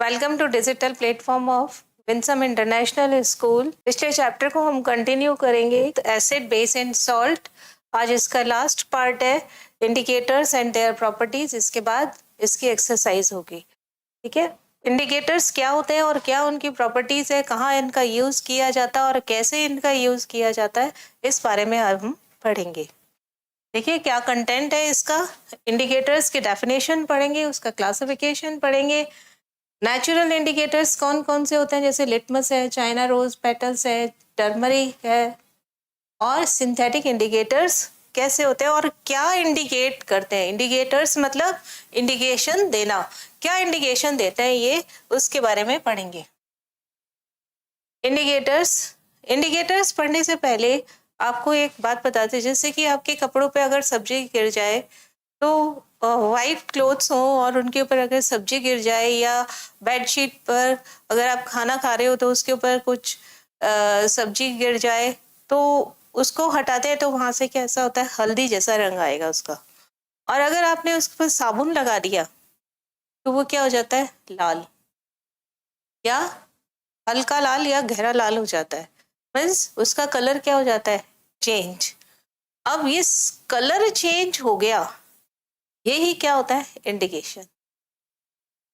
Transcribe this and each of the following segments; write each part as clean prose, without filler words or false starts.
Welcome to digital platform of winsome international school. पिछले chapter को हम कंटिन्यू करेंगे, एसिड बेस एंड सॉल्ट। आज इसका लास्ट पार्ट है इंडिकेटर्स एंड देयर प्रॉपर्टीज। इसके बाद इसकी एक्सरसाइज होगी। ठीक है, इंडिकेटर्स क्या होते हैं और क्या उनकी प्रॉपर्टीज है, कहाँ इनका यूज किया जाता है और कैसे इनका यूज किया जाता है, इस बारे में आज हम पढ़ेंगे। देखिए क्या कंटेंट है इसका। इंडिकेटर्स की डेफिनेशन पढ़ेंगे, उसका क्लासिफिकेशन पढ़ेंगे। नेचुरल इंडिकेटर्स कौन कौन से होते हैं, जैसे लिटमस है, चाइना रोज पेटल्स है, टर्मरिक है। और सिंथेटिक इंडिकेटर्स कैसे होते हैं और क्या इंडिकेट करते हैं। इंडिकेटर्स मतलब इंडिकेशन देना, क्या इंडिकेशन देते हैं ये, उसके बारे में पढ़ेंगे। इंडिकेटर्स पढ़ने से पहले आपको एक बात बताते हैं, जैसे कि आपके कपड़ों पे अगर सब्जी गिर जाए तो वाइट क्लोथ्स हो और उनके ऊपर अगर सब्जी गिर जाए, या बेडशीट पर अगर आप खाना खा रहे हो तो उसके ऊपर कुछ सब्जी गिर जाए तो उसको हटाते हैं तो वहां से कैसा होता है, हल्दी जैसा रंग आएगा उसका। और अगर आपने उस पर साबुन लगा दिया तो वो क्या हो जाता है, लाल, या हल्का लाल या गहरा लाल हो जाता है। मीन्स उसका कलर क्या हो जाता है, चेंज। अब ये कलर चेंज हो गया, यही क्या होता है, इंडिकेशन।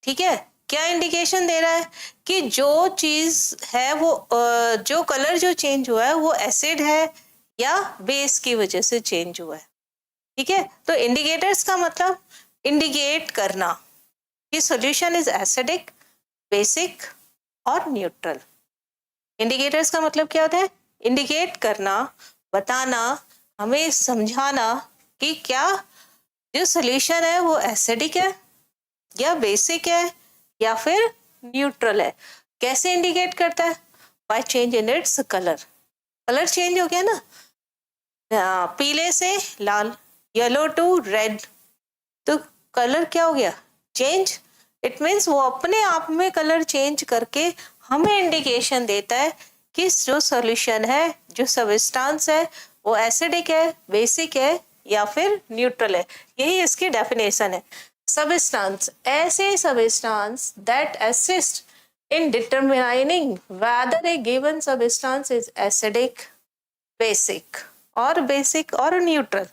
ठीक है, क्या इंडिकेशन दे रहा है कि जो चीज है वो जो कलर जो चेंज हुआ है वो एसिड है या बेस की वजह से चेंज हुआ है। ठीक है, तो इंडिकेटर्स का मतलब इंडिकेट करना कि सॉल्यूशन इज एसिडिक, बेसिक और न्यूट्रल। इंडिकेटर्स का मतलब क्या होता है, इंडिकेट करना, बताना, हमें समझाना कि क्या जो सोल्यूशन है वो एसिडिक है या बेसिक है या फिर न्यूट्रल है। कैसे इंडिकेट करता है, by change in its colour. Colour change हो गया ना, पीले से लाल, येलो टू रेड, तो कलर क्या हो गया, चेंज। इट मीन्स वो अपने आप में कलर चेंज करके हमें इंडिकेशन देता है कि जो सॉल्यूशन है, जो सबस्टांस है, वो एसिडिक है, बेसिक है या फिर न्यूट्रल है। यही इसकी डेफिनेशन है। सबस्टांस, ऐसे substance that assist in determining whether a given substance is acidic, basic or neutral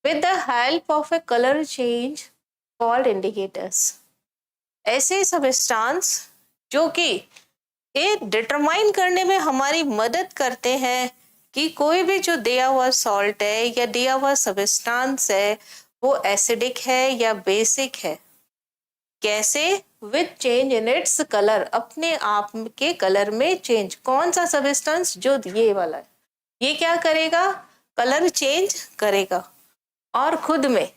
with the help of a color change called indicators। ऐसे सबस्टांस जो कि ये डिटरमाइन करने में हमारी मदद करते हैं कि कोई भी जो दिया हुआ सॉल्ट है या दिया हुआ सबस्टांस है वो एसिडिक है या बेसिक है। कैसे, with change in its colour, अपने आप के कलर में चेंज। कौन सा सबस्टेंस, जो ये वाला है, ये क्या करेगा, कलर चेंज करेगा और खुद में,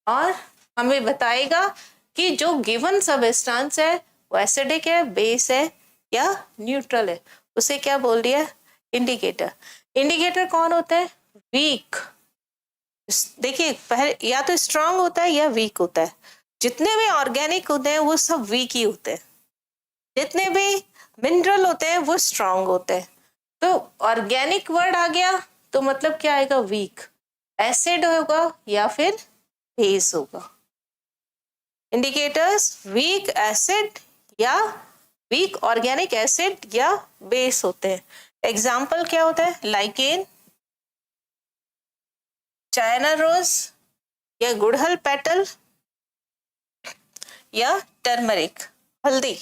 और हमें बताएगा कि जो गिवन सबस्टेंस है वो एसिडिक है, बेस है या न्यूट्रल है। उसे क्या बोल दिया, इंडिकेटर। इंडिकेटर कौन होता है, वीक। देखिए पहले या तो स्ट्रांग होता है या वीक होता है। जितने भी ऑर्गेनिक होते हैं वो सब वीक ही होते हैं, जितने भी मिनरल होते हैं वो स्ट्रांग होते हैं। तो ऑर्गेनिक वर्ड आ गया तो मतलब क्या आएगा, वीक। एसिड होगा या फिर बेस होगा। इंडिकेटर्स वीक एसिड या वीक ऑर्गेनिक एसिड या बेस होते हैं। एग्जाम्पल क्या होता है, लाइकेन, चाइना रोज या गुड़हल पेटल या टर्मरिक, हल्दी।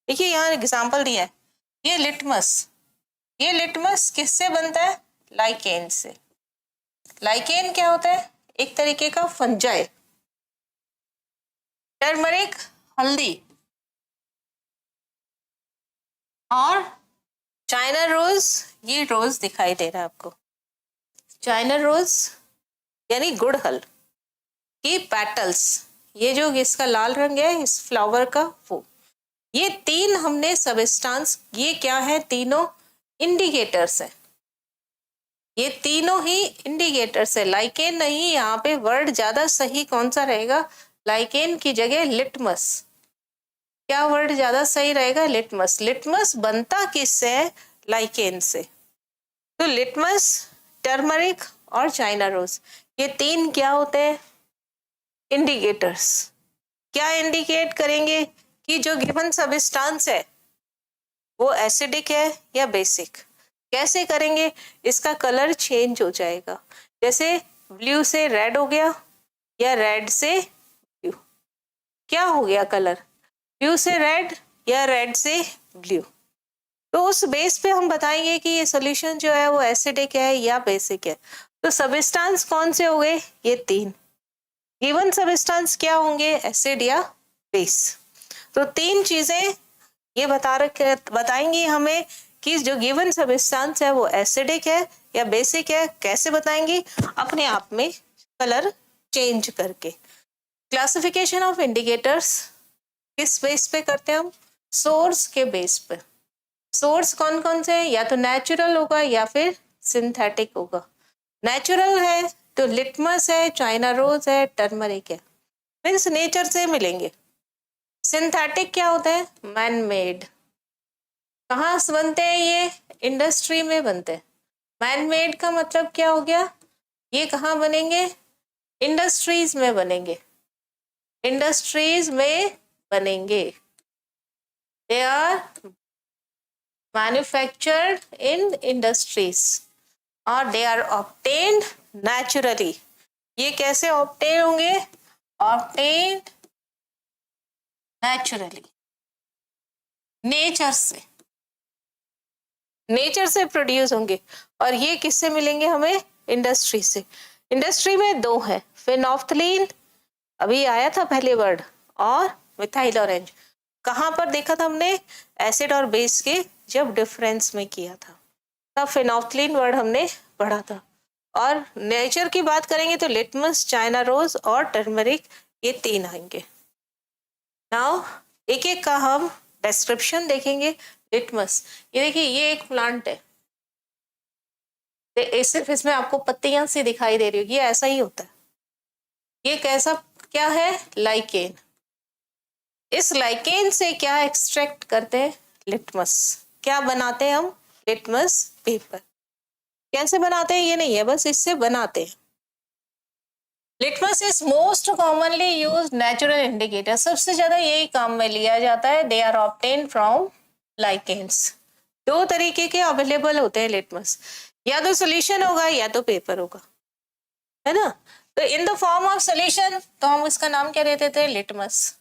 देखिए यहाँ एग्जाम्पल दिया है, ये लिटमस, ये लिटमस किससे बनता है, लाइकेन से। लाइकेन क्या होता है, एक तरीके का फंजाई। टर्मरिक, हल्दी। और चाइना रोज, ये रोज दिखाई दे रहा है आपको, चाइना रोज यानी गुड़हल की पेटल्स, ये जो इसका लाल रंग है इस फ्लावर का, वो ये तीन हमने सबस्टांस, ये क्या है, तीनों इंडिकेटर्स है। ये तीनों ही इंडिकेटर्स है, लाइकेन नहीं। यहाँ पे वर्ड ज्यादा सही कौन सा रहेगा, लाइकेन की जगह लिटमस। क्या वर्ड ज्यादा सही रहेगा, लिटमस। लिटमस बनता किससे है, लाइकेन से। तो लिटमस, टर्मरिक और चाइना रोज, ये तीन क्या होते हैं, इंडिकेटर्स। क्या इंडिकेट करेंगे कि जो गिवन सब्सटेंस है वो एसिडिक है या बेसिक। कैसे करेंगे, इसका कलर चेंज हो जाएगा, जैसे ब्लू से रेड हो गया या रेड से ब्लू। क्या हो गया कलर, ब्लू से रेड या रेड से ब्लू। तो उस बेस पे हम बताएंगे कि ये सॉल्यूशन जो है वो एसिडिक है या बेसिक है। तो सब्सटेंस कौन से हो गए, ये तीन गिवन सब्सटेंस क्या होंगे, एसिड या बेस। तो तीन चीजें ये बताएंगी हमें कि जो गिवन सब्सटेंस है वो एसिडिक है या बेसिक है। कैसे बताएंगी, अपने आप में कलर चेंज करके। क्लासिफिकेशन ऑफ इंडिकेटर्स किस बेस पे करते हैं हम, सोर्स के बेस पे। सोर्स कौन कौन से हैं, या तो नेचुरल होगा या फिर सिंथेटिक होगा। नेचुरल है तो लिटमस है, चाइना रोज है, टर्मरिक है, मीन्स नेचर से मिलेंगे। सिंथेटिक क्या होता है, मैन मेड। कहाँ से बनते हैं ये, इंडस्ट्री में बनते हैं। मैन मेड का मतलब क्या हो गया, ये कहाँ बनेंगे, इंडस्ट्रीज में बनेंगे, इंडस्ट्रीज में बनेंगे। They are manufactured in industries और दे आर ऑब्टेन्ड नेचुरली। ये कैसे ऑब्टेन होंगे, ऑब्टेन्ड नेचुरली, नेचर से, नेचर से प्रोड्यूस होंगे। और ये किससे मिलेंगे हमें, इंडस्ट्री से। इंडस्ट्री में दो है, फिनोफ्थलीन अभी आया था पहले वर्ड, और मिथाइल ऑरेंज। कहाँ पर देखा था हमने, एसिड और बेस के जब डिफरेंस में किया था तब फिनोफ्थलीन वर्ड हमने पढ़ा था। और नेचर की बात करेंगे तो लिटमस, चाइना रोज और टर्मरिक, ये तीन आएंगे। नाउ एक एक का हम डिस्क्रिप्शन देखेंगे। लिटमस, ये देखिए ये एक प्लांट है, सिर्फ इसमें आपको पत्तियां सी दिखाई दे रही होगी, ये ऐसा ही होता है। ये कैसा क्या है, लाइकेन। इस लाइकेन से क्या एक्सट्रैक्ट करते हैं, लिटमस। क्या बनाते हैं हम, लिटमस पेपर। कैसे बनाते हैं ये नहीं है, बस इससे बनाते हैं। Litmus is most commonly used natural indicator, सबसे ज्यादा यही काम में लिया जाता है। They are obtain from lichens. दो तरीके के अवेलेबल होते हैं लिटमस, या तो सोल्यूशन होगा या तो पेपर होगा, है ना। तो in the form of solution तो हम इसका नाम क्या देते थे, litmus.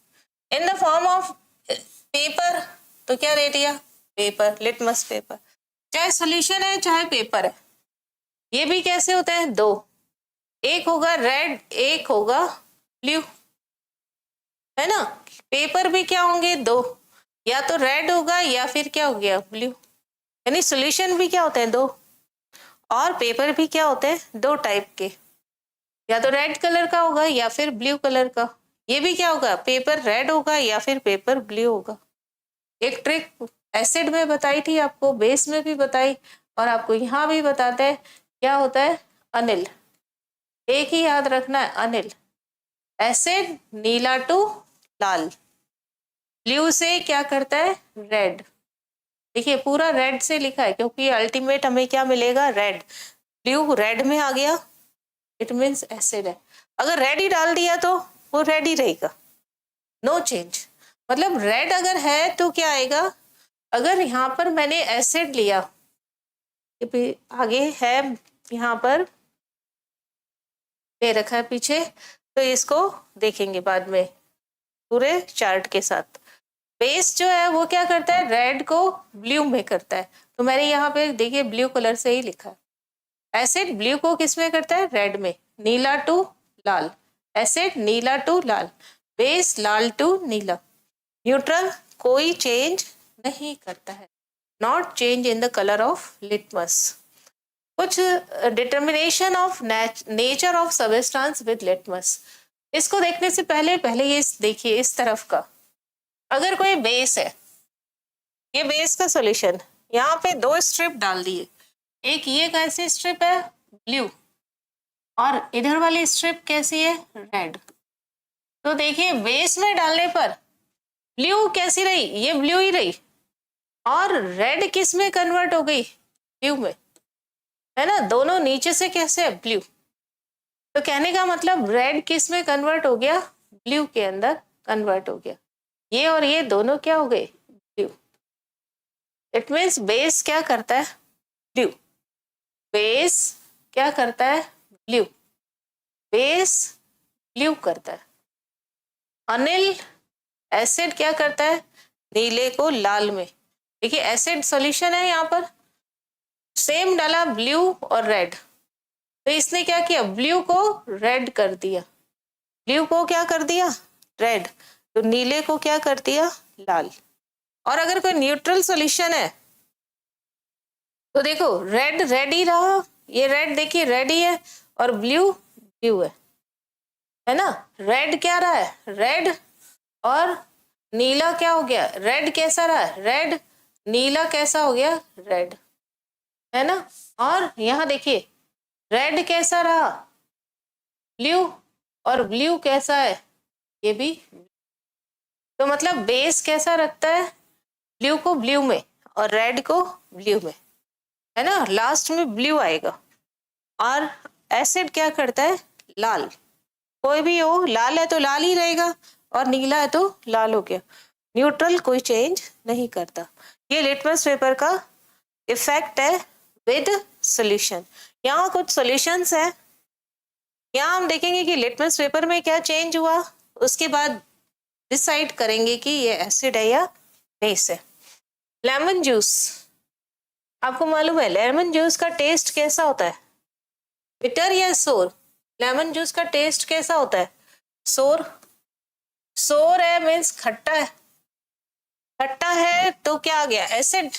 In the form of paper तो क्या दे दिया, पेपर, लिटमस पेपर। चाहे सोल्यूशन है चाहे पेपर है। ये भी कैसे होते हैं, दो, एक होगा रेड एक होगा ब्लू, है ना। पेपर भी क्या होंगे, दो, या तो रेड होगा या फिर क्या हो गया, ब्लू। यानी सॉल्यूशन भी क्या होते हैं, दो, और पेपर भी क्या होते हैं, दो टाइप के, या तो रेड कलर का होगा या फिर ब्लू कलर का। ये भी क्या होगा, पेपर रेड होगा या फिर पेपर ब्लू होगा। एक ट्रिक एसिड में बताई थी आपको, बेस में भी बताई, और आपको यहाँ भी बताते हैं। क्या होता है, अनिल। एक ही याद रखना है, अनिल। एसिड नीला टू लाल, ब्लू से क्या करता है, रेड। देखिए पूरा रेड से लिखा है क्योंकि अल्टीमेट हमें क्या मिलेगा, रेड। ब्लू रेड में आ गया, इट मीन्स एसिड है। अगर रेड ही डाल दिया तो वो रेड ही रहेगा, नो चेंज। मतलब रेड अगर है तो क्या आएगा, अगर यहाँ पर मैंने एसिड लिया, आगे है यहाँ पर दे रखा है पीछे, तो इसको देखेंगे बाद में पूरे चार्ट के साथ। बेस जो है वो क्या करता है, रेड को ब्लू में करता है। तो मैंने यहाँ पे देखिए ब्लू कलर से ही लिखा है। एसिड ब्लू को किस में करता है, रेड में, नीला टू लाल। एसिड नीला टू लाल, बेस लाल टू नीला। न्यूट्रल कोई चेंज नहीं करता है, not change in the colour of litmus. कुछ determination of nature of substance with litmus. इसको देखने से पहले ये देखिए इस तरफ का, अगर कोई बेस है, ये बेस का सॉल्यूशन, यहाँ पे दो स्ट्रिप डाल दिए, एक ये कैसी स्ट्रिप है, ब्लू, और इधर वाली स्ट्रिप कैसी है, रेड। तो देखिए बेस में डालने पर ब्लू कैसी रही, ये ब्लू ही रही, और रेड किस में कन्वर्ट हो गई, ब्लू में, है ना। दोनों नीचे से कैसे है, ब्लू। तो कहने का मतलब रेड किस में कन्वर्ट हो गया, ब्लू के अंदर कन्वर्ट हो गया। ये और ये दोनों क्या हो गए, ब्लू। इट मीन्स बेस क्या करता है, ब्लू। बेस क्या करता है, ब्लू। बेस ब्लू करता है। अनिल एसिड क्या करता है, नीले को लाल में। देखिए एसिड सॉल्यूशन है यहाँ पर, सेम डाला ब्लू और रेड, तो इसने क्या किया, ब्लू को रेड कर दिया, ब्लू को क्या कर दिया, रेड, तो नीले को क्या कर दिया, लाल। और अगर कोई न्यूट्रल सॉल्यूशन है तो देखो रेड रेड ही रहा, ये रेड देखिए रेड ही है, और ब्लू ब्लू है ना। रेड क्या रहा है, रेड, और नीला क्या हो गया, रेड कैसा रहा, रेड, नीला कैसा हो गया, रेड, है ना। और यहाँ देखिए रेड कैसा रहा, ब्लू, और ब्लू कैसा है, ये भी। तो मतलब बेस कैसा रखता है, ब्लू को ब्लू में और रेड को ब्लू में, है ना, लास्ट में ब्लू आएगा। और एसिड क्या करता है, लाल, कोई भी हो, लाल है तो लाल ही रहेगा, और नीला है तो लाल हो गया, न्यूट्रल कोई चेंज नहीं करता। ये लिटमस पेपर का इफेक्ट है विद सॉल्यूशन। यहाँ कुछ सॉल्यूशंस है, यहाँ हम देखेंगे कि लिटमस पेपर में क्या चेंज हुआ, उसके बाद डिसाइड करेंगे कि ये एसिड है या बेस है। लेमन जूस, आपको मालूम है लेमन जूस का टेस्ट कैसा होता है, बिटर या सोर। लेमन जूस का टेस्ट कैसा होता है, सोर। सोर है मीन्स खट्टा है, खट्टा है तो क्या आ गया, एसिड,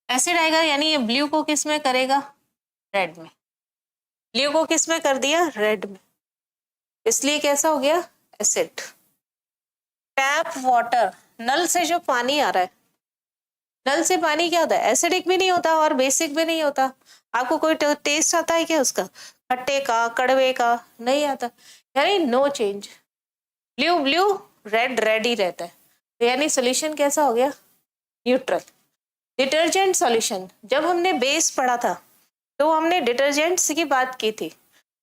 एसिड आएगा, यानी ये ब्लू को किस में करेगा, रेड में। ब्लू को किस में कर दिया, रेड में, इसलिए कैसा हो गया, एसिड। टैप वाटर, नल से जो पानी आ रहा है, नल से पानी क्या होता है, एसिडिक भी नहीं होता और बेसिक भी नहीं होता। आपको कोई टेस्ट आता है क्या उसका, खट्टे का, कड़वे का, नहीं आता, यानी no change. Blue blue, red red ही रहता है, तो यानी सोल्यूशन कैसा हो गया, न्यूट्रल। डिटर्जेंट सॉल्यूशन, जब हमने बेस पढ़ा था तो हमने डिटर्जेंट्स की बात की थी।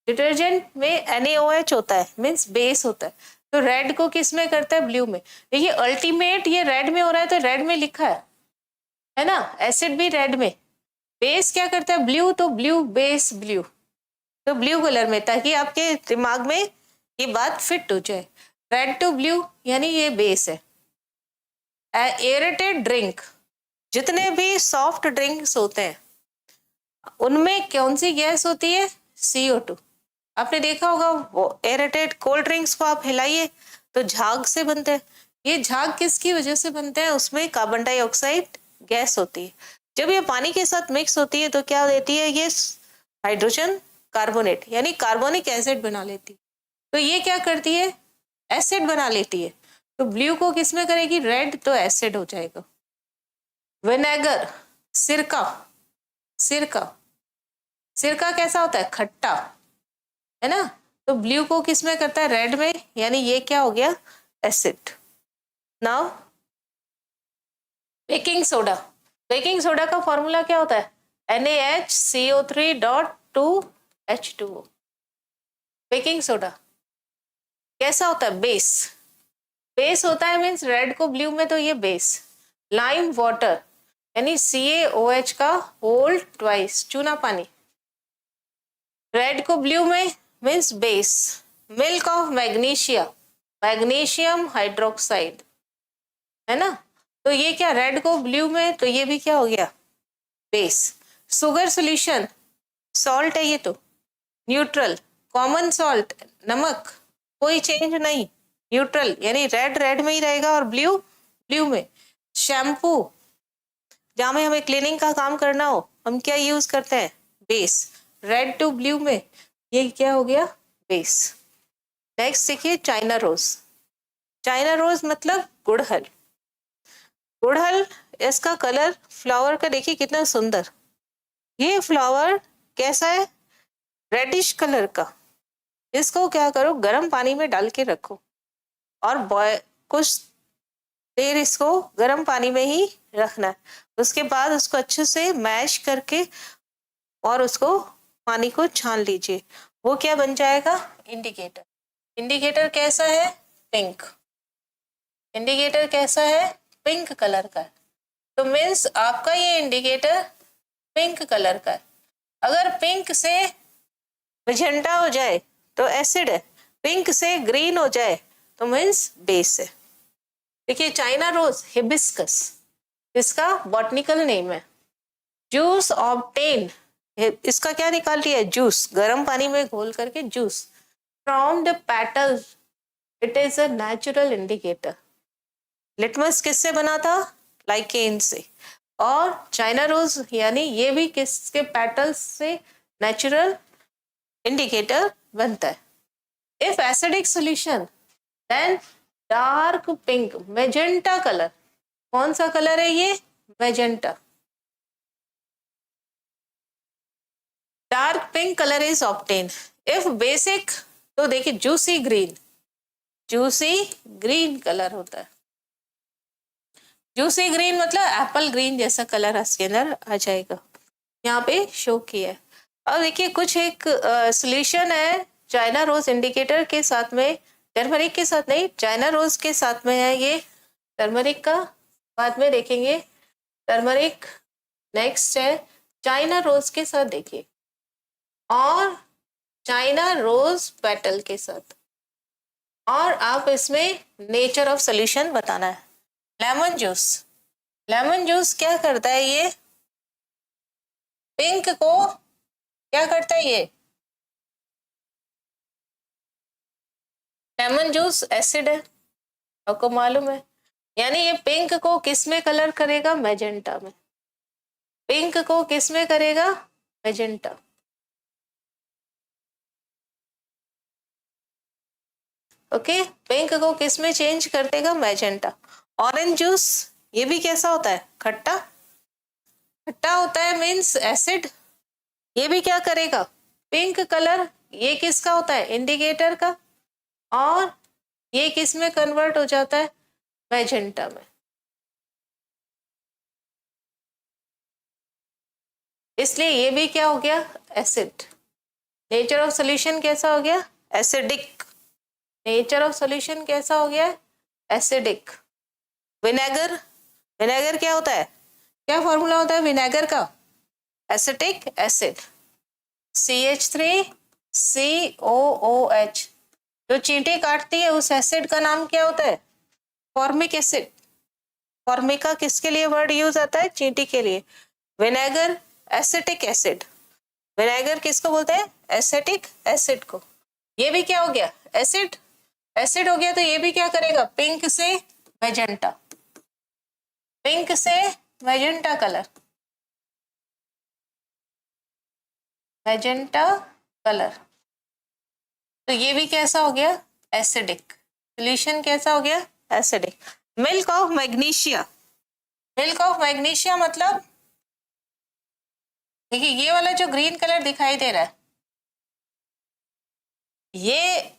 डिटर्जेंट में NaOH होता है, मीन्स बेस होता है, तो रेड को किस में करता है, ब्लू में। देखिए अल्टीमेट ये रेड में हो रहा है तो रेड में लिखा है ना, एसिड भी रेड में, बेस क्या करता है, ब्लू, तो ब्लू बेस ब्लू, तो ब्लू कलर में, ताकि आपके दिमाग में ये बात फिट हो जाए। रेड टू ब्लू यानी ये बेस है। एरेटेड ड्रिंक, जितने भी सॉफ्ट ड्रिंक्स होते हैं उनमें कौन सी गैस होती है, CO2। आपने देखा होगा वो एरेटेड कोल्ड ड्रिंक्स को आप हिलाइए तो झाग से बनते हैं। ये झाग किसकी वजह से बनते हैं, उसमें कार्बन डाइऑक्साइड गैस होती है। जब ये पानी के साथ मिक्स होती है तो क्या देती है, ये हाइड्रोजन कार्बोनेट यानी कार्बोनिक एसिड बना लेती है। तो ये क्या करती है, एसिड बना लेती है, तो ब्लू को किस में करेगी, रेड, तो एसिड हो जाएगा। विनेगर, सिरका, सिरका, सिरका कैसा होता है, खट्टा, है ना, तो ब्लू को किस में करता है, रेड में, यानी ये क्या हो गया, acid. Now baking soda, baking soda का फॉर्मूला क्या होता है, NaHCO3.2H2O। बेकिंग सोडा कैसा होता है, बेस, बेस होता है मीन्स रेड को ब्लू में, तो ये बेस। लाइम वाटर यानी CaOH का होल ट्वाइस, चूना पानी, रेड को ब्लू में means base. Milk of magnesia, magnesium hydroxide, है ना, तो ये क्या, रेड को ब्लू में, तो ये भी क्या हो गया, बेस। शुगर सॉल्यूशन, सॉल्ट है ये तो, न्यूट्रल। कॉमन सॉल्ट, नमक, कोई चेंज नहीं, न्यूट्रल, यानी रेड रेड में ही रहेगा और ब्लू ब्लू में। शैम्पू, जहां में हमें क्लीनिंग का काम करना हो हम क्या यूज करते हैं, बेस, रेड टू ब्लू में, ये क्या हो गया, बेस। नेक्स्ट देखिए चाइना रोज, चाइना रोज मतलब गुड़हल, गुड़हल, इसका कलर फ्लावर का देखिए कितना सुंदर, ये फ्लावर कैसा है, रेडिश कलर का। इसको क्या करो, गर्म पानी में डाल के रखो और कुछ देर इसको गर्म पानी में ही रखना है। उसके बाद उसको अच्छे से मैश करके और उसको पानी को छान लीजिए, वो क्या बन जाएगा, इंडिकेटर। इंडिकेटर कैसा है, पिंक। इंडिकेटर कैसा है, पिंक कलर का है। तो मीन्स आपका ये इंडिकेटर पिंक कलर का है। अगर पिंक से मैजेंटा हो जाए तो एसिड है, पिंक से ग्रीन हो जाए तो मीन्स बेस है। देखिए चाइना रोज हिबिस्कस, इसका बॉटनिकल नेम है। जूस ऑब्टेन, इसका क्या निकाल लिया है, जूस, गर्म पानी में घोल करके juice from the petals, it is a natural indicator. Litmus किससे बना था, लाइकेन से। और चाइना रोज यानी ये भी किसके पेटल्स से नेचुरल इंडिकेटर बनता है। If acidic solution then dark pink magenta colour, कौन सा कलर है ये, magenta, dark pink colour is obtain. If basic, तो देखिए juicy green, juicy green colour होता है। जूसी ग्रीन मतलब एप्पल ग्रीन जैसा कलर इसके अंदर आ जाएगा, यहाँ पे शो किया है। अब देखिए कुछ एक सोल्यूशन है चाइना रोज इंडिकेटर के साथ में, टर्मरिक के साथ नहीं, चाइना रोज के साथ में है ये, टर्मरिक का बाद में देखेंगे। टर्मरिक नेक्स्ट है, चाइना रोज के साथ देखिए, और चाइना रोज पेटल के साथ, और आप इसमें नेचर ऑफ सोल्यूशन बताना है। लेमन जूस, लेमन जूस क्या करता है, ये पिंक को क्या करता है, ये लेमन जूस एसिड है, आपको मालूम है, यानी ये पिंक को किस में कलर करेगा, मैजेंटा में। पिंक को किस में करेगा, मैजेंटा। ओके, पिंक को किस में चेंज कर देगा, मैजेंटा। ऑरेंज जूस, ये भी कैसा होता है, खट्टा, खट्टा होता है मीन्स एसिड, ये भी क्या करेगा, पिंक कलर। ये किसका होता है, इंडिकेटर का, और ये किस में कन्वर्ट हो जाता है, मैजेंटा में। इसलिए ये भी क्या हो गया, एसिड। नेचर ऑफ सॉल्यूशन कैसा हो गया, एसिडिक। नेचर ऑफ सॉल्यूशन कैसा हो गया, एसिडिक। विनेगर, विनेगर क्या होता है, क्या फॉर्मूला होता है विनेगर का, एसिटिक एसिड, CH3COOH। जो चींटी काटती है उस एसिड का नाम क्या होता है, फॉर्मिक एसिड। फॉर्मिका किसके लिए वर्ड यूज आता है, चींटी के लिए। विनेगर एसिटिक एसिड, विनेगर किसको बोलते हैं, एसिटिक एसिड को। ये भी क्या हो गया, एसिड, एसिड हो गया, तो ये भी क्या करेगा, पिंक से मैजेंटा, पिंक से मैजेंटा कलर, मैजेंटा कलर। तो ये भी कैसा हो गया, एसिडिक। सोल्यूशन कैसा हो गया, acidic. Milk of magnesia, milk of magnesia मतलब देखिए ये वाला जो ग्रीन कलर दिखाई दे रहा है, ये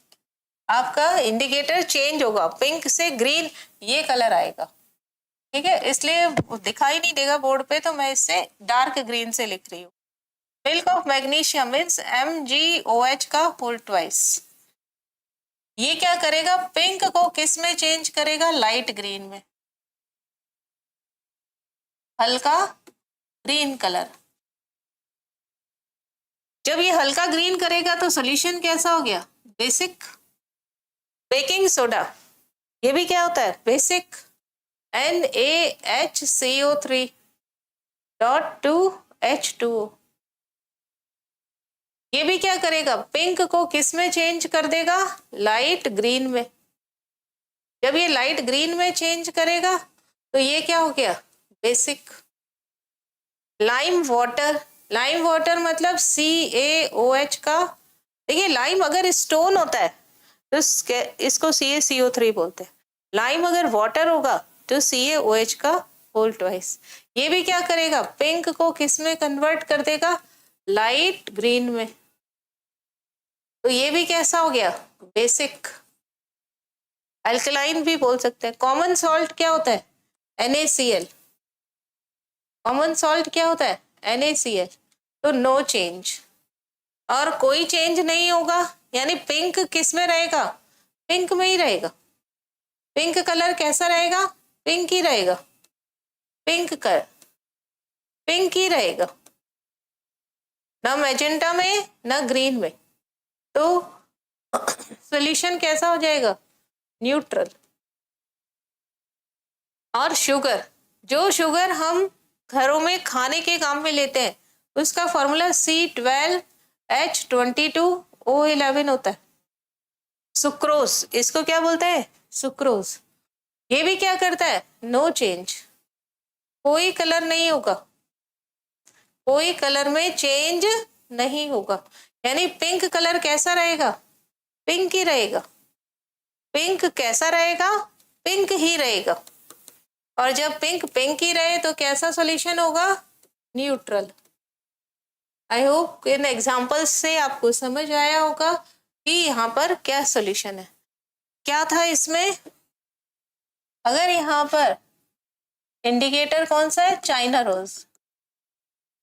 आपका इंडिकेटर चेंज होगा, पिंक से ग्रीन ये कलर आएगा, ठीक है, इसलिए दिखाई नहीं देगा बोर्ड पे, तो मैं इससे डार्क ग्रीन से लिख रही हूँ। Milk of magnesium means MgOH का होल ट्वाइस। ये क्या करेगा, पिंक को किस में चेंज करेगा, लाइट ग्रीन में, हल्का ग्रीन कलर। जब ये हल्का ग्रीन करेगा तो सोल्यूशन कैसा हो गया, बेसिक। बेकिंग सोडा, ये भी क्या होता है, बेसिक, NaHCO3.2H2O। ये भी क्या करेगा, पिंक को किस में चेंज कर देगा, लाइट ग्रीन में। जब ये लाइट ग्रीन में चेंज करेगा तो ये क्या हो गया, basic. Lime water, lime water मतलब CaOH का। देखिए लाइम अगर स्टोन होता है तो इसको CaCO3 बोलते हैं, लाइम अगर वाटर होगा तो CaOH का होल ट्वाइस। ये भी क्या करेगा, पिंक को किस में कन्वर्ट कर देगा, लाइट ग्रीन में। तो ये भी कैसा हो गया, बेसिक। अल्कलाइन भी बोल सकते हैं। कॉमन सॉल्ट क्या होता है, NaCl। कॉमन सॉल्ट क्या होता है, NaCl। तो नो चेंज, और कोई चेंज नहीं होगा, यानी पिंक किस में रहेगा, पिंक में ही रहेगा। पिंक कलर कैसा रहेगा? पिंक ही रहेगा, पिंक ही रहेगा, ना मैजेंटा में ना ग्रीन में। तो सॉल्यूशन कैसा हो जाएगा? न्यूट्रल। और शुगर, जो शुगर हम घरों में खाने के काम में लेते हैं उसका फॉर्मूला C12H22O11 होता है। सुक्रोज, इसको क्या बोलते हैं? सुक्रोज। ये भी क्या करता है? नो चेंज, कोई कलर नहीं होगा, कोई कलर में चेंज नहीं होगा। यानी पिंक कलर कैसा रहेगा? पिंक ही रहेगा। पिंक कैसा रहेगा? पिंक ही रहेगा। और जब पिंक पिंक ही रहे तो कैसा सॉल्यूशन होगा? Neutral. I hope in examples से आपको समझ आया होगा कि यहाँ पर क्या सॉल्यूशन है। क्या था इसमें? अगर यहाँ पर इंडिकेटर कौन सा है? China rose,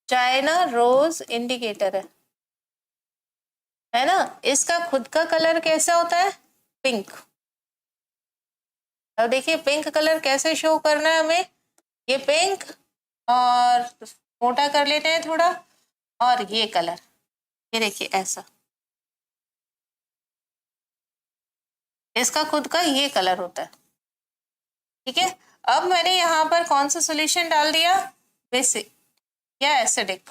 China rose indicator है ना। इसका खुद का कलर कैसा होता है? पिंक। अब देखिए पिंक कलर कैसे शो करना है हमें। ये पिंक, और मोटा कर लेते हैं थोड़ा, और ये कलर, ये देखिए ऐसा, इसका खुद का ये कलर होता है। ठीक है, अब मैंने यहाँ पर कौन सा सॉल्यूशन डाल दिया? बेसिक या एसिडिक।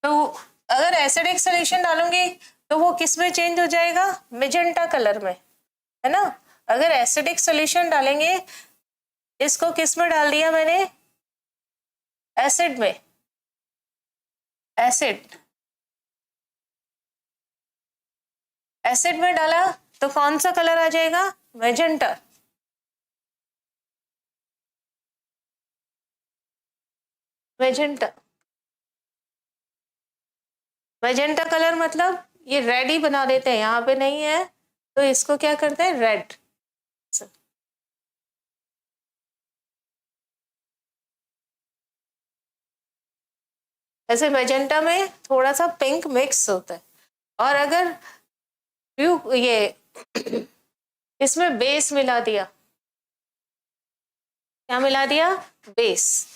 तो अगर एसिडिक सॉल्यूशन डालूंगी तो वो किस में चेंज हो जाएगा? मेजेंटा कलर में, है ना। अगर एसिडिक सॉल्यूशन डालेंगे, इसको किस में डाल दिया मैंने? एसिड में, एसिड में डाला तो कौन सा कलर आ जाएगा? मेजेंटा। मेजेंटा, मेजेंटा कलर मतलब ये रेड ही बना देते हैं, यहाँ पे नहीं है तो इसको क्या करते हैं? रेड। ऐसे मेजेंटा में थोड़ा सा पिंक मिक्स होता है। और अगर ये इसमें बेस मिला दिया, क्या मिला दिया? बेस।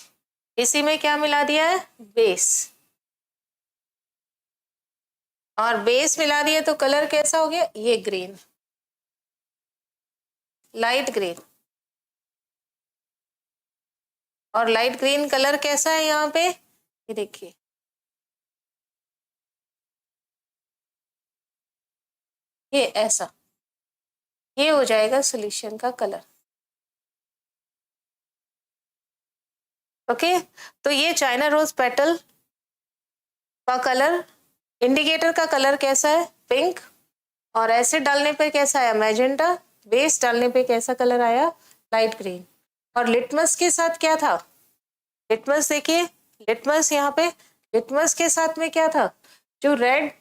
इसी में क्या मिला दिया है? बेस। और बेस मिला दिया तो कलर कैसा हो गया? ये ग्रीन, लाइट ग्रीन। और लाइट ग्रीन कलर कैसा है यहाँ पे? ये देखिए, ये ऐसा, ये हो जाएगा सॉल्यूशन का कलर। ओके, तो ये चाइना रोज पेटल का कलर, इंडिकेटर का कलर कैसा है? पिंक। और एसिड डालने पे कैसा आया? मैजेंटा। बेस डालने पे कैसा कलर आया? Light green. और लिटमस के साथ क्या था? लिटमस देखिए, लिटमस यहाँ पे, लिटमस के साथ में क्या था? जो रेड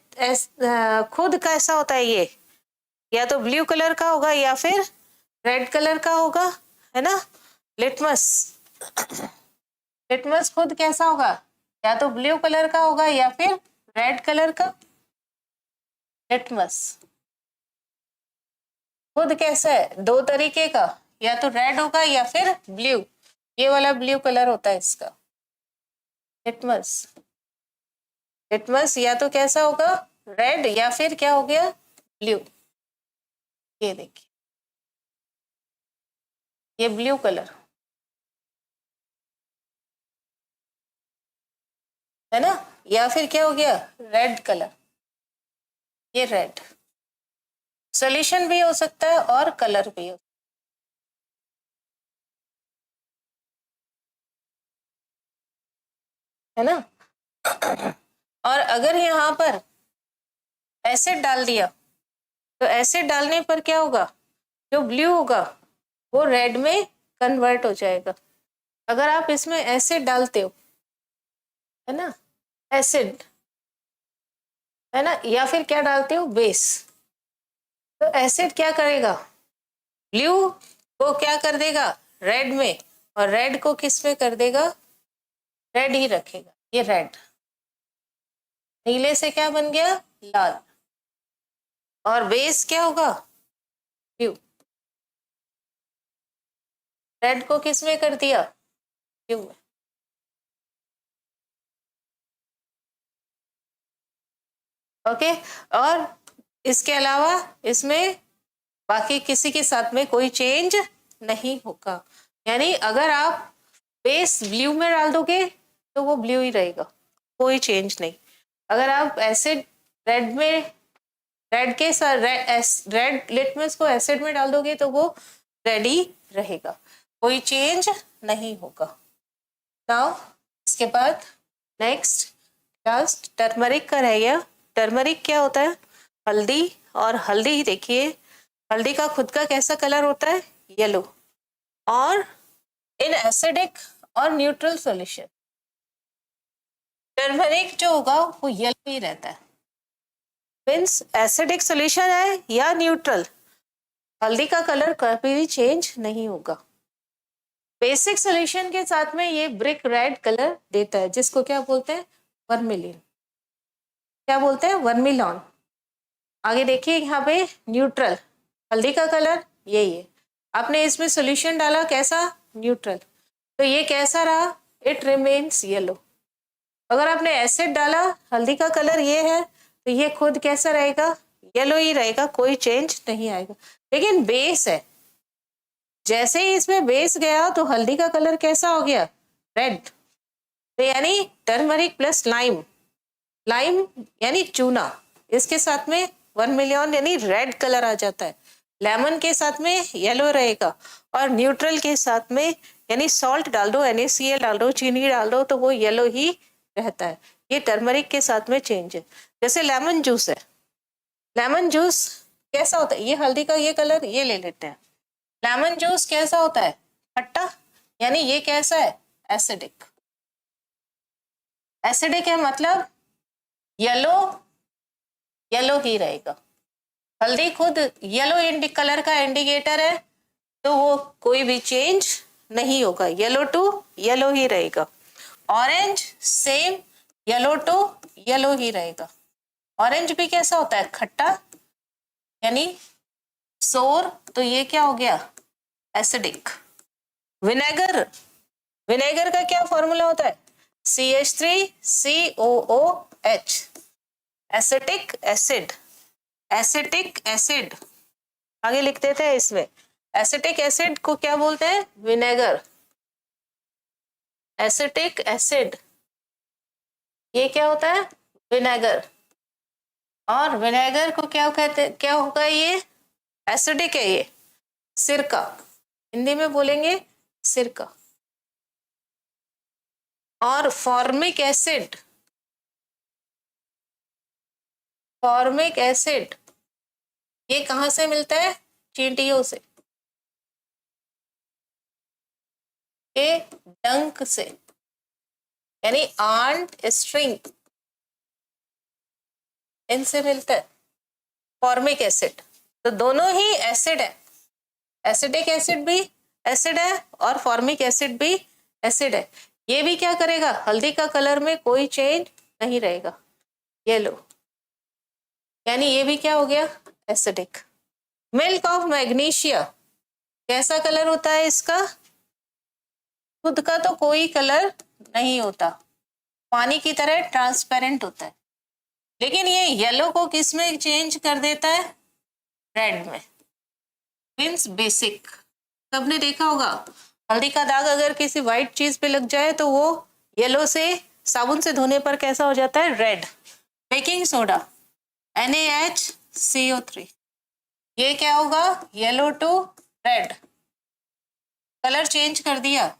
खुद कैसा होता है ये? या तो ब्लू कलर का होगा या फिर रेड कलर का होगा, है ना। लिटमस, लिटमस खुद कैसा होगा? या तो ब्लू कलर का होगा या फिर रेड कलर का। लिटमस खुद कैसा है? दो तरीके का, या तो रेड होगा या फिर ब्लू। ये वाला ब्लू कलर होता है इसका लिटमस। लिटमस या तो कैसा होगा? रेड, या फिर क्या हो गया? ब्लू। ये देखिए, ये ब्लू कलर है ना। या फिर क्या हो गया? Red colour. ये रेड सॉल्यूशन भी हो सकता है और कलर भी हो, है ना। और अगर यहाँ पर एसिड डाल दिया तो एसिड डालने पर क्या होगा? जो ब्लू होगा वो रेड में कन्वर्ट हो जाएगा। अगर आप इसमें एसिड डालते हो, है ना, एसिड, है ना, या फिर क्या डालते हो? बेस, तो एसिड क्या करेगा? ब्लू को क्या कर देगा? रेड में, और रेड को किस में कर देगा? रेड ही रखेगा। ये रेड, नीले से क्या बन गया? लाल। और बेस क्या होगा? ब्लू। रेड को किस में कर दिया, ब्लू में। ओके, और इसके अलावा इसमें बाकी किसी के साथ में कोई चेंज नहीं होगा। यानी अगर आप बेस ब्लू में डाल दोगे तो वो ब्लू ही रहेगा, कोई चेंज नहीं। अगर आप एसिड रेड में, रेड के साथ रेड लिटमस को एसिड में डाल दोगे तो वो रेड ही रहेगा, कोई चेंज नहीं होगा। नाउ इसके बाद नेक्स्ट लास्ट टर्मरिक का रह गया। टर्मरिक क्या होता है, हल्दी। और हल्दी देखिए, हल्दी का खुद का कैसा कलर होता है, येलो। और इन एसिडिक और न्यूट्रल सॉल्यूशन टर्मरिक जो होगा वो येलो ही रहता है। मीन्स एसिडिक सॉल्यूशन है या न्यूट्रल, हल्दी का कलर कभी भी चेंज नहीं होगा। बेसिक सॉल्यूशन के साथ में ये ब्रिक रेड कलर देता है, जिसको क्या बोलते हैं, वर्मिलिन। क्या बोलते हैं, वर्मिलॉन। आगे देखिए यहाँ पे न्यूट्रल, हल्दी का कलर यही है, आपने इसमें सॉल्यूशन डाला कैसा, न्यूट्रल, तो ये कैसा रहा, इट रिमेन्स येलो। अगर आपने एसिड डाला, हल्दी का कलर ये है, तो ये खुद कैसा रहेगा, येलो ही रहेगा, कोई चेंज नहीं आएगा। लेकिन बेस है, जैसे ही इसमें बेस गया तो हल्दी का कलर कैसा हो गया, रेड। तो यानी टर्मरिक प्लस लाइम, लाइम यानी चूना, इसके साथ में वर्मिलियन यानी रेड कलर आ जाता है। लेमन के साथ में येलो रहेगा, और न्यूट्रल के साथ में यानी सॉल्ट डाल दो, NaCl डाल दो, चीनी डाल दो, तो वो येलो ही रहता है। ये टर्मरिक के साथ में चेंज है। जैसे लेमन जूस है, लेमन जूस कैसा होता है, ये हल्दी का ये कलर ये ले लेते हैं। लेमन जूस कैसा होता है, खट्टा, यानी ये कैसा है, एसिडिक। एसिडिक है मतलब येलो, येलो ही रहेगा। हल्दी खुद येलो कलर का इंडिकेटर है, तो वो कोई भी चेंज नहीं होगा, येलो टू येलो ही रहेगा। Orange same, yellow to yellow ही रहेगा। ऑरेंज भी कैसा होता है, खट्टा यानी सोर, तो ये क्या हो गया, एसिडिक। विनेगर, विनेगर का क्या फॉर्मूला होता है, CH3COOH, acetic acid, acetic acid आगे लिख देते हैं इसमें। एसिटिक एसिड को क्या बोलते हैं, विनेगर। एसिटिक एसिड ये क्या होता है, विनेगर। और विनेगर को क्या कहते, क्या होगा, ये एसिडिक है, ये सिरका, हिंदी में बोलेंगे सिरका। और फॉर्मिक एसिड, फॉर्मिक एसिड ये कहां से मिलता है, चींटियों से, के डंक से, यानी आंट स्ट्रिंग, इनसे मिलता है फॉर्मिक एसिड। तो दोनों ही एसिड है, एसिडिक एसिड भी एसिड है और फॉर्मिक एसिड भी एसिड है। ये भी क्या करेगा, हल्दी का कलर में कोई चेंज नहीं रहेगा, येलो, यानी ये भी क्या हो गया, एसिडिक। मिल्क ऑफ मैग्नीशिया कैसा कलर होता है इसका, खुद का तो कोई कलर नहीं होता, पानी की तरह ट्रांसपेरेंट होता है, लेकिन ये येलो को किस में चेंज कर देता है, रेड में। मीन्स बेसिक, सबने देखा होगा हल्दी का दाग अगर किसी व्हाइट चीज पे लग जाए तो वो येलो से साबुन से धोने पर कैसा हो जाता है, रेड। बेकिंग सोडा NaHCO3 ये क्या होगा, yellow to red, colour change कर दिया,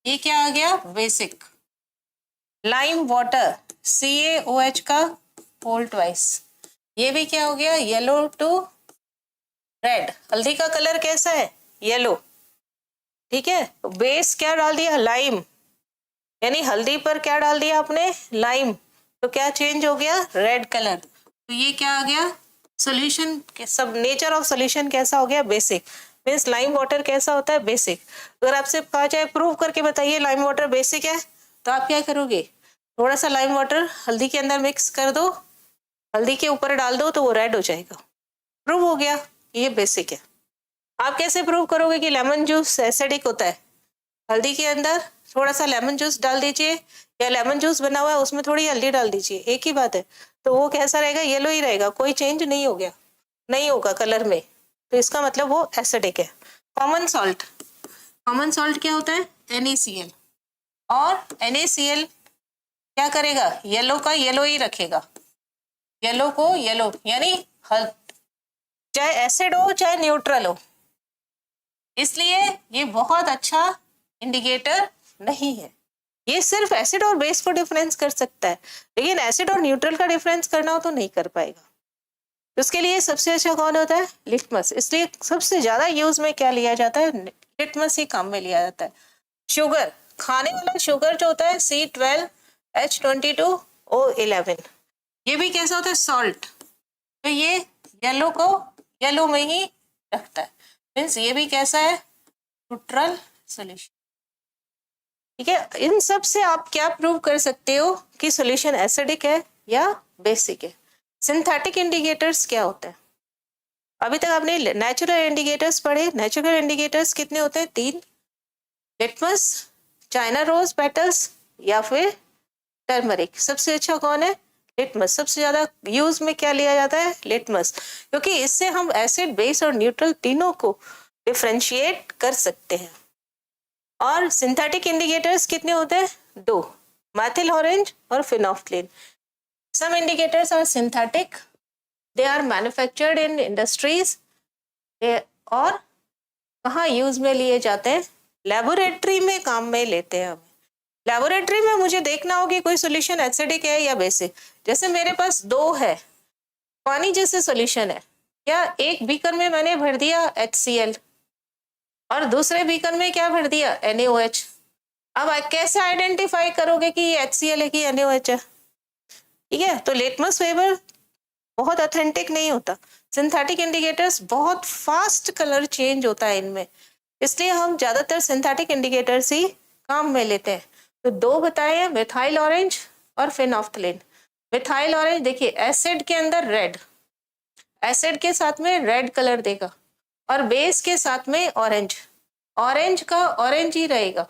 ये क्या आ गया, बेसिक। लाइम वाटर CaOH का होल ट्वाइस, ये भी क्या हो गया, येलो टू रेड। हल्दी का कलर कैसा है, येलो, ठीक है। बेस क्या डाल दिया, लाइम, यानी हल्दी पर क्या डाल दिया आपने, लाइम, तो क्या चेंज हो गया, रेड कलर। तो ये क्या आ गया, सॉल्यूशन सब नेचर ऑफ सॉल्यूशन कैसा हो गया, बेसिक। मीन्स लाइम वाटर कैसा होता है, बेसिक। अगर आपसे कहा जाए प्रूव करके बताइए लाइम वाटर बेसिक है, तो आप क्या करोगे, थोड़ा सा लाइम वाटर हल्दी के अंदर मिक्स कर दो, हल्दी के ऊपर डाल दो, तो वो रेड हो जाएगा, प्रूव हो गया ये बेसिक है। आप कैसे प्रूव करोगे कि लेमन जूस एसिडिक होता है, हल्दी के अंदर थोड़ा सा लेमन जूस डाल दीजिए, या लेमन जूस बना हुआ है उसमें थोड़ी हल्दी डाल दीजिए, एक ही बात है। तो वो कैसा रहेगा, येलो ही रहेगा, कोई चेंज नहीं हो गया, नहीं होगा कलर में, तो इसका मतलब वो एसिडिक है। कॉमन सॉल्ट, कॉमन सॉल्ट क्या होता है, NaCl, और NaCl क्या करेगा, येलो का येलो ही रखेगा, येलो को येलो, यानी चाहे एसिड हो चाहे न्यूट्रल हो, इसलिए ये बहुत अच्छा इंडिकेटर नहीं है। ये सिर्फ एसिड और बेस को डिफरेंस कर सकता है, लेकिन एसिड और न्यूट्रल का डिफरेंस करना हो तो नहीं कर पाएगा। उसके लिए सबसे अच्छा कौन होता है, लिटमस। इसलिए सबसे ज्यादा यूज में क्या लिया जाता है, लिटमस ही काम में लिया जाता है। शुगर, खाने वाला शुगर जो होता है C12H22O11, ये भी कैसा होता है, सॉल्ट, तो ये येलो को येलो में ही रखता है, मीन्स ये भी कैसा है, न्यूट्रल सॉल्यूशन। ठीक है, इन सब से आप क्या प्रूव कर सकते हो कि सॉल्यूशन एसिडिक है या बेसिक है। सिंथेटिक इंडिकेटर्स क्या होते हैं, अभी तक आपने नेचुरल इंडिकेटर्स पढ़े। नेचुरल इंडिकेटर्स कितने होते हैं, 3, लिटमस, चाइना रोज पेटल्स, या फिर टर्मरिक। सबसे अच्छा कौन है, लिटमस। सबसे ज्यादा यूज में क्या लिया जाता है, लिटमस, क्योंकि इससे हम एसिड, बेस और न्यूट्रल तीनों को डिफरेंशिएट कर सकते हैं। और सिंथेटिक इंडिकेटर्स कितने होते हैं, 2, मैथिल ऑरेंज और phenolphthalein. Some indicators are synthetic, they are manufactured in industries, और कहाँ यूज में लिए जाते हैं, लेबोरेटरी में काम में लेते हैं हम। लेबोरेटरी में मुझे देखना होगी कोई सॉल्यूशन एसिडिक है या बेसिक। जैसे मेरे पास 2 है, पानी जैसे सॉल्यूशन है, क्या एक बीकर में मैंने भर दिया HCl और दूसरे बीकर में क्या भर दिया, NaOH। अब कैसे आइडेंटिफाई करोगे कि ये HCl है कि NaOH है। ठीक है, तो लिटमस पेपर बहुत ऑथेंटिक नहीं होता। सिंथेटिक इंडिकेटर्स बहुत फास्ट कलर चेंज होता है इनमें, इसलिए हम ज्यादातर सिंथेटिक इंडिकेटर्स ही काम में लेते हैं। तो 2 बताए हैं, मिथाइल ऑरेंज और फिनोफ्थलीन। मिथाइल ऑरेंज देखिए, एसिड के अंदर रेड, एसिड के साथ में रेड कलर देगा, और बेस के साथ में ऑरेंज, ऑरेंज का ऑरेंज ही रहेगा,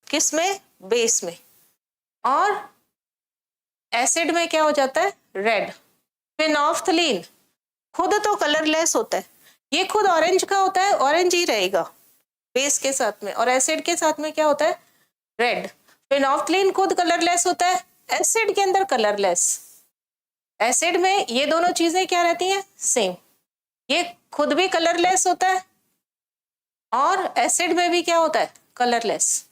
किस में, बेस में, और एसिड में क्या हो जाता है, रेड। फिनोफ्थलीन खुद तो कलरलेस होता है, ये खुद ऑरेंज का होता है, ऑरेंज ही रहेगा बेस के साथ में, और एसिड के साथ में क्या होता है, रेड। फिनोफ्थलीन खुद कलरलेस होता है, एसिड के अंदर कलरलेस। एसिड में ये दोनों चीजें क्या रहती हैं, सेम। ये खुद भी कलरलेस होता है और एसिड में भी क्या होता है, कलरलेस।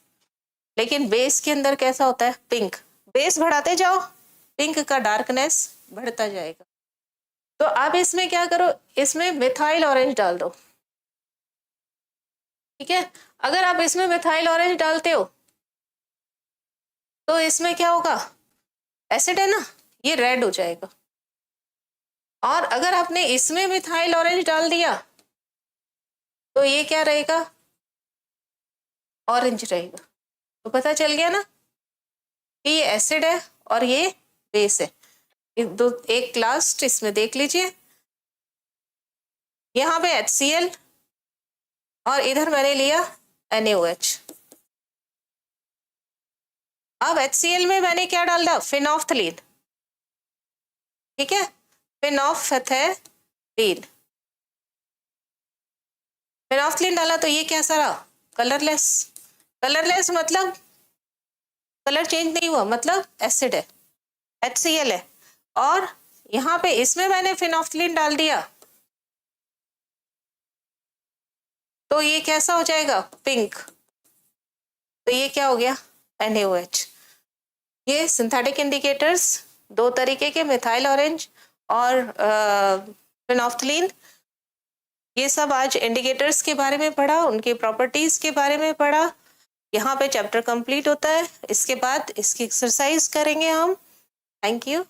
लेकिन बेस के अंदर कैसा होता है, पिंक। बेस बढ़ाते जाओ, पिंक का डार्कनेस बढ़ता जाएगा। तो आप इसमें क्या करो, इसमें मिथाइल ऑरेंज डाल दो। ठीक है, अगर आप इसमें मिथाइल ऑरेंज डालते हो तो इसमें क्या होगा, एसिड है ना, ये रेड हो जाएगा। और अगर आपने इसमें मिथाइल ऑरेंज डाल दिया तो ये क्या रहेगा, ऑरेंज रहेगा। तो पता चल गया ना कि ये एसिड है और ये बेस है। एक क्लास इसमें देख लीजिए, यहाँ पे HCl और इधर मैंने लिया NaOH। अब HCl में मैंने क्या डाल दिया, फिनोफ्थलीन। ठीक है, फिनोफ्थलीन, फिनोफ्थलीन डाला तो ये कैसा रहा, कलरलेस। कलरलेस मतलब कलर चेंज नहीं हुआ, मतलब एसिड है, HCl है। और यहाँ पे इसमें मैंने फिनोफ्थलीन डाल दिया तो ये कैसा हो जाएगा, पिंक। तो ये क्या हो गया, NaOH। ये सिंथेटिक इंडिकेटर्स 2 तरीके के, मिथाइल ऑरेंज और फिनोफ्थलीन। ये सब आज इंडिकेटर्स के बारे में पढ़ा, उनकी प्रॉपर्टीज के बारे में पढ़ा। यहाँ पे चैप्टर कंप्लीट होता है, इसके बाद इसकी एक्सरसाइज करेंगे हम। Thank you.